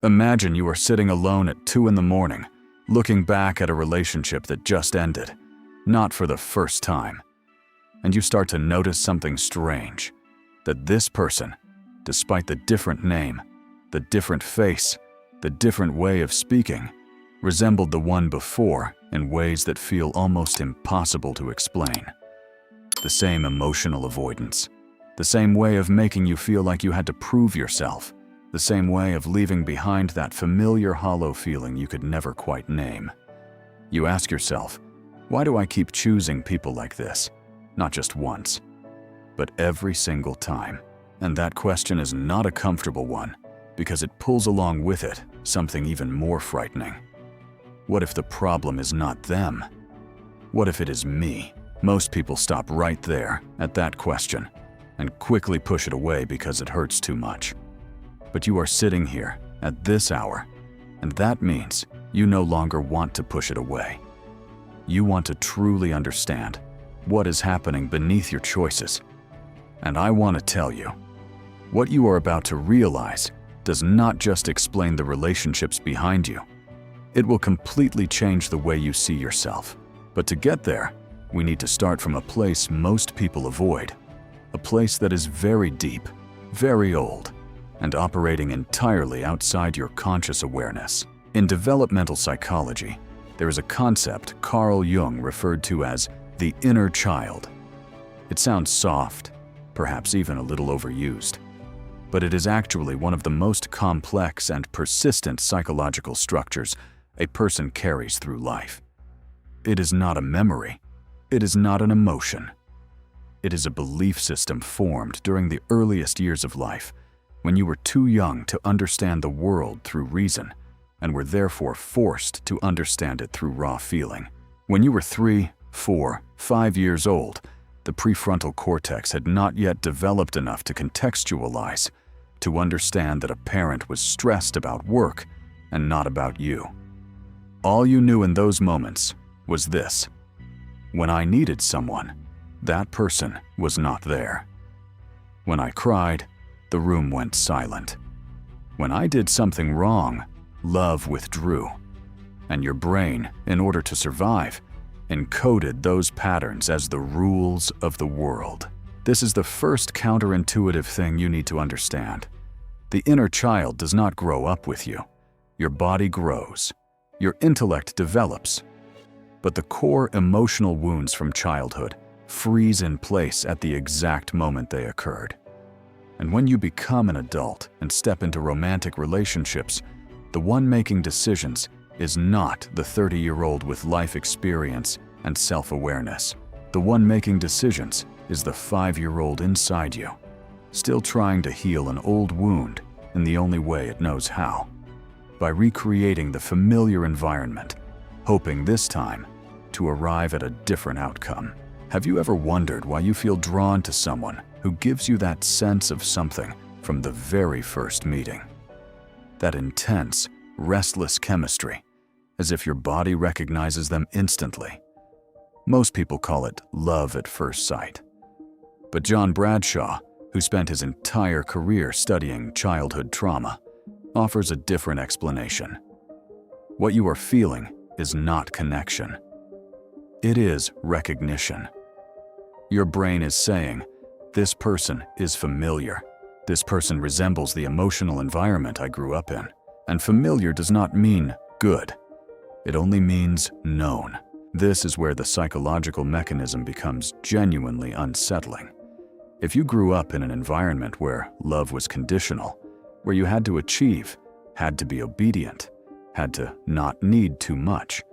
Imagine you are sitting alone at 2 in the morning, looking back at a relationship that just ended, not for the first time. And you start to notice something strange, that this person, despite the different name, the different face, the different way of speaking, resembled the one before in ways that feel almost impossible to explain. The same emotional avoidance, the same way of making you feel like you had to prove yourself, the same way of leaving behind that familiar hollow feeling you could never quite name. You ask yourself, why do I keep choosing people like this? Not just once, but every single time. And that question is not a comfortable one, because it pulls along with it something even more frightening. What if the problem is not them? What if it is me? Most people stop right there at that question and quickly push it away because it hurts too much. But you are sitting here at this hour, and that means you no longer want to push it away. You want to truly understand what is happening beneath your choices. And I want to tell you, what you are about to realize does not just explain the relationships behind you. It will completely change the way you see yourself. But to get there, we need to start from a place most people avoid, a place that is very deep, very old, and operating entirely outside your conscious awareness. In developmental psychology, there is a concept Carl Jung referred to as the inner child. It sounds soft, perhaps even a little overused, but it is actually one of the most complex and persistent psychological structures a person carries through life. It is not a memory. It is not an emotion. It is a belief system formed during the earliest years of life, when you were too young to understand the world through reason and were therefore forced to understand it through raw feeling. When you were 3, 4, 5 years old, the prefrontal cortex had not yet developed enough to contextualize, to understand that a parent was stressed about work and not about you. All you knew in those moments was this: when I needed someone, that person was not there. When I cried, the room went silent. When I did something wrong, love withdrew. And your brain, in order to survive, encoded those patterns as the rules of the world. This is the first counterintuitive thing you need to understand. The inner child does not grow up with you. Your body grows. Your intellect develops. But the core emotional wounds from childhood freeze in place at the exact moment they occurred. And when you become an adult and step into romantic relationships, the one making decisions is not the 30-year-old with life experience and self-awareness. The one making decisions is the 5-year-old inside you, still trying to heal an old wound in the only way it knows how, by recreating the familiar environment, hoping this time to arrive at a different outcome. Have you ever wondered why you feel drawn to someone who gives you that sense of something from the very first meeting? That intense, restless chemistry, as if your body recognizes them instantly. Most people call it love at first sight. But John Bradshaw, who spent his entire career studying childhood trauma, offers a different explanation. What you are feeling is not connection. It is recognition. Your brain is saying, this person is familiar. This person resembles the emotional environment I grew up in. And familiar does not mean good. It only means known. This is where the psychological mechanism becomes genuinely unsettling. If you grew up in an environment where love was conditional, where you had to achieve, had to be obedient, had to not need too much,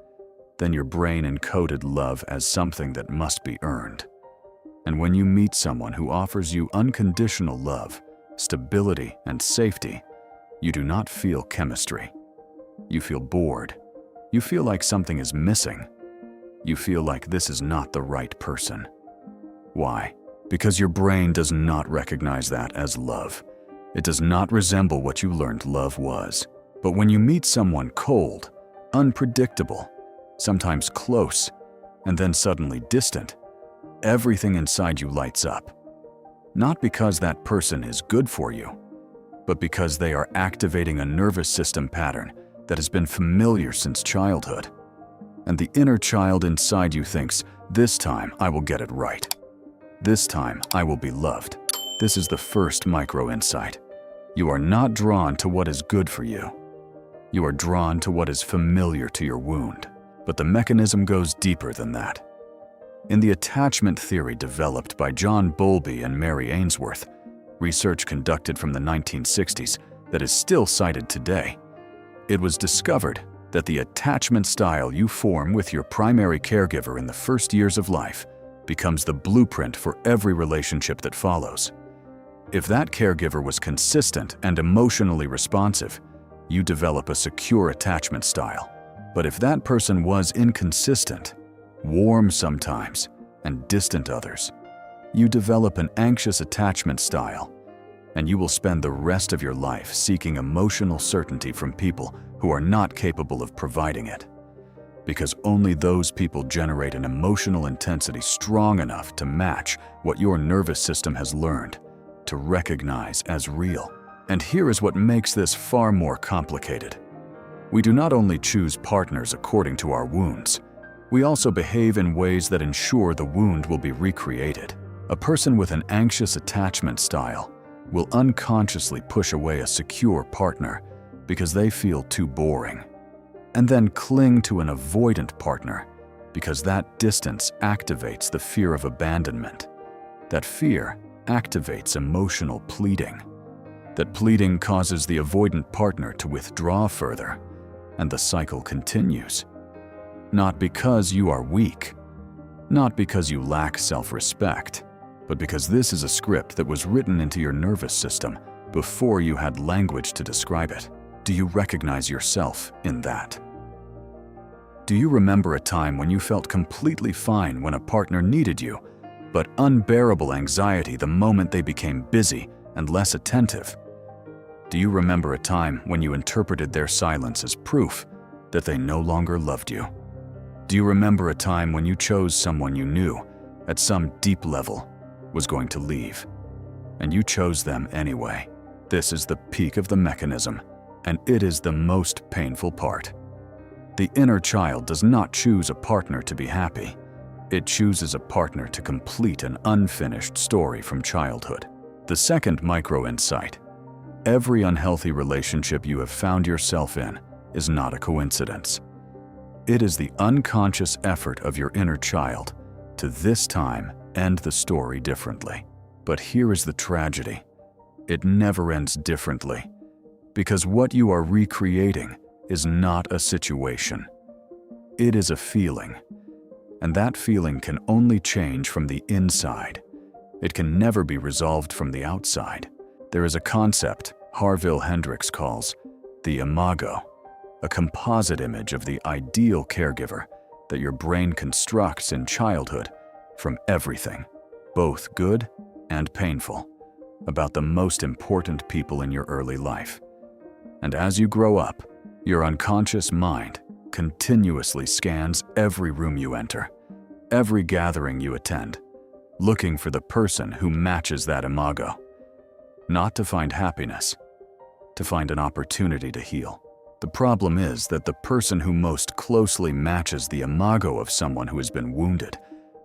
then your brain encoded love as something that must be earned. And when you meet someone who offers you unconditional love, stability, and safety, you do not feel chemistry. You feel bored. You feel like something is missing. You feel like this is not the right person. Why? Because your brain does not recognize that as love. It does not resemble what you learned love was. But when you meet someone cold, unpredictable, sometimes close, and then suddenly distant, everything inside you lights up. Not because that person is good for you, but because they are activating a nervous system pattern that has been familiar since childhood. And the inner child inside you thinks, "This time I will get it right. This time I will be loved." This is the first micro-insight. You are not drawn to what is good for you. You are drawn to what is familiar to your wound. But the mechanism goes deeper than that. In the attachment theory developed by John Bowlby and Mary Ainsworth, research conducted from the 1960s that is still cited today, it was discovered that the attachment style you form with your primary caregiver in the first years of life becomes the blueprint for every relationship that follows. If that caregiver was consistent and emotionally responsive, you develop a secure attachment style. But if that person was inconsistent, warm sometimes, and distant others, you develop an anxious attachment style, and you will spend the rest of your life seeking emotional certainty from people who are not capable of providing it. Because only those people generate an emotional intensity strong enough to match what your nervous system has learned to recognize as real. And here is what makes this far more complicated. We do not only choose partners according to our wounds, we also behave in ways that ensure the wound will be recreated. A person with an anxious attachment style will unconsciously push away a secure partner because they feel too boring, and then cling to an avoidant partner because that distance activates the fear of abandonment. That fear activates emotional pleading. That pleading causes the avoidant partner to withdraw further, and the cycle continues. Not because you are weak, not because you lack self-respect, but because this is a script that was written into your nervous system before you had language to describe it. Do you recognize yourself in that? Do you remember a time when you felt completely fine when a partner needed you, but unbearable anxiety the moment they became busy and less attentive? Do you remember a time when you interpreted their silence as proof that they no longer loved you? Do you remember a time when you chose someone you knew, at some deep level, was going to leave, and you chose them anyway? This is the peak of the mechanism, and it is the most painful part. The inner child does not choose a partner to be happy. It chooses a partner to complete an unfinished story from childhood. The second micro-insight: every unhealthy relationship you have found yourself in is not a coincidence. It is the unconscious effort of your inner child to this time end the story differently. But here is the tragedy. It never ends differently, because what you are recreating is not a situation. It is a feeling, and that feeling can only change from the inside. It can never be resolved from the outside. There is a concept Harville Hendrix calls the imago, a composite image of the ideal caregiver that your brain constructs in childhood from everything, both good and painful, about the most important people in your early life. And as you grow up, your unconscious mind continuously scans every room you enter, every gathering you attend, looking for the person who matches that imago. Not to find happiness, to find an opportunity to heal. The problem is that the person who most closely matches the imago of someone who has been wounded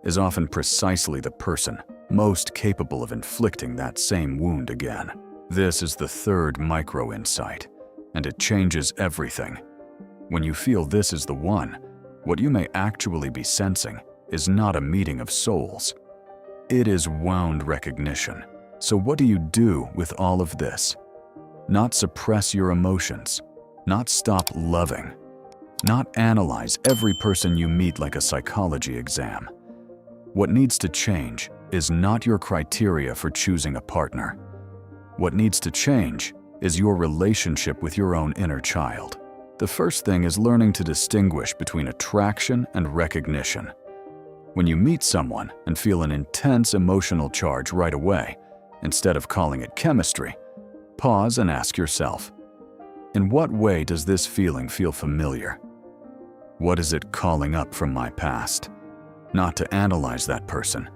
is often precisely the person most capable of inflicting that same wound again. This is the third micro-insight, and it changes everything. When you feel this is the one, what you may actually be sensing is not a meeting of souls. It is wound recognition. So what do you do with all of this? Not suppress your emotions, not stop loving, not analyze every person you meet like a psychology exam. What needs to change is not your criteria for choosing a partner. What needs to change is your relationship with your own inner child. The first thing is learning to distinguish between attraction and recognition. When you meet someone and feel an intense emotional charge right away, instead of calling it chemistry, pause and ask yourself, in what way does this feeling feel familiar? What is it calling up from my past? Not to analyze that person,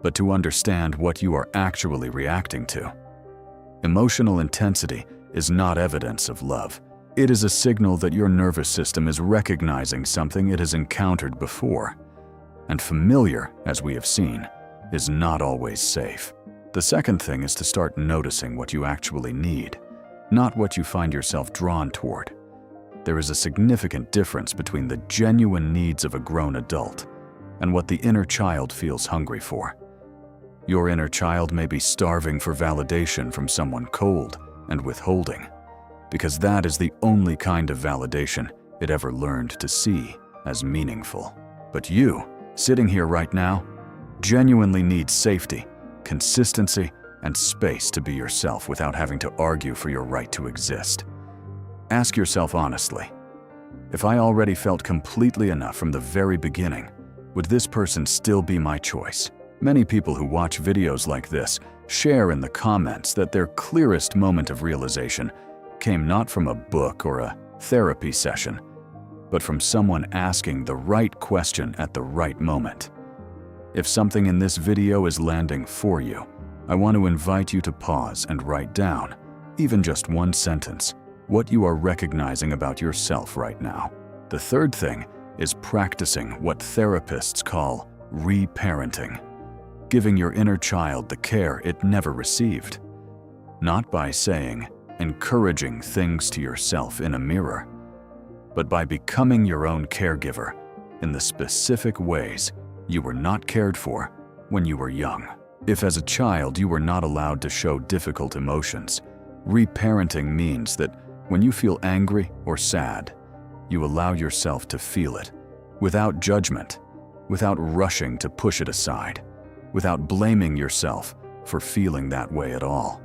but to understand what you are actually reacting to. Emotional intensity is not evidence of love. It is a signal that your nervous system is recognizing something it has encountered before. And familiar, as we have seen, is not always safe. The second thing is to start noticing what you actually need, not what you find yourself drawn toward. There is a significant difference between the genuine needs of a grown adult and what the inner child feels hungry for. Your inner child may be starving for validation from someone cold and withholding, because that is the only kind of validation it ever learned to see as meaningful. But you, sitting here right now, genuinely need safety, consistency, and space to be yourself without having to argue for your right to exist. Ask yourself honestly, if I already felt completely enough from the very beginning, would this person still be my choice? Many people who watch videos like this share in the comments that their clearest moment of realization came not from a book or a therapy session, but from someone asking the right question at the right moment. If something in this video is landing for you, I want to invite you to pause and write down, even just one sentence, what you are recognizing about yourself right now. The third thing is practicing what therapists call reparenting, giving your inner child the care it never received. Not by saying, encouraging things to yourself in a mirror, but by becoming your own caregiver in the specific ways you were not cared for when you were young. If as a child you were not allowed to show difficult emotions, reparenting means that when you feel angry or sad, you allow yourself to feel it, without judgment, without rushing to push it aside, without blaming yourself for feeling that way at all.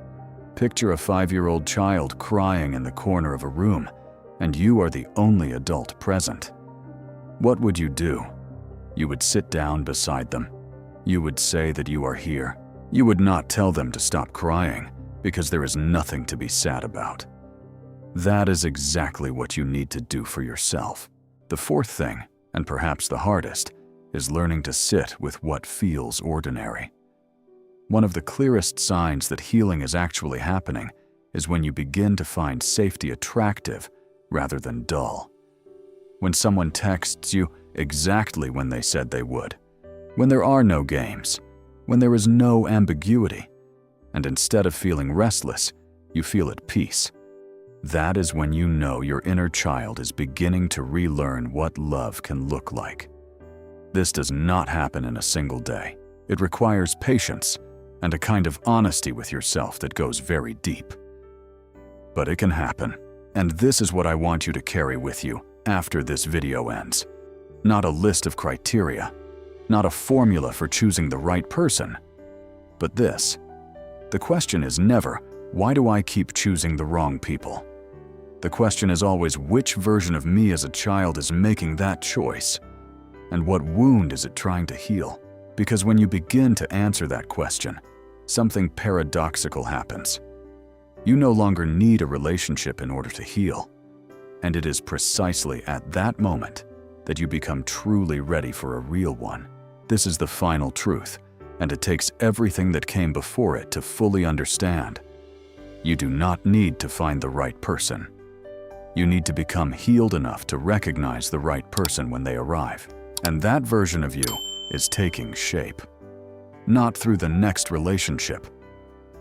Picture a 5-year-old child crying in the corner of a room, and you are the only adult present. What would you do? You would sit down beside them. You would say that you are here. You would not tell them to stop crying, because there is nothing to be sad about. That is exactly what you need to do for yourself. The fourth thing, and perhaps the hardest, is learning to sit with what feels ordinary. One of the clearest signs that healing is actually happening is when you begin to find safety attractive rather than dull. When someone texts you exactly when they said they would, when there are no games, when there is no ambiguity, and instead of feeling restless, you feel at peace. That is when you know your inner child is beginning to relearn what love can look like. This does not happen in a single day. It requires patience and a kind of honesty with yourself that goes very deep. But it can happen, and this is what I want you to carry with you after this video ends. Not a list of criteria, not a formula for choosing the right person, but this. The question is never, why do I keep choosing the wrong people? The question is always, which version of me as a child is making that choice? And what wound is it trying to heal? Because when you begin to answer that question, something paradoxical happens. You no longer need a relationship in order to heal. And it is precisely at that moment that you become truly ready for a real one. This is the final truth, and it takes everything that came before it to fully understand. You do not need to find the right person. You need to become healed enough to recognize the right person when they arrive. And that version of you is taking shape. Not through the next relationship,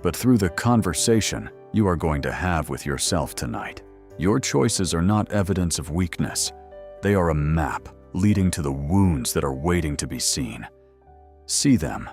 but through the conversation you are going to have with yourself tonight. Your choices are not evidence of weakness. They are a map leading to the wounds that are waiting to be seen. See them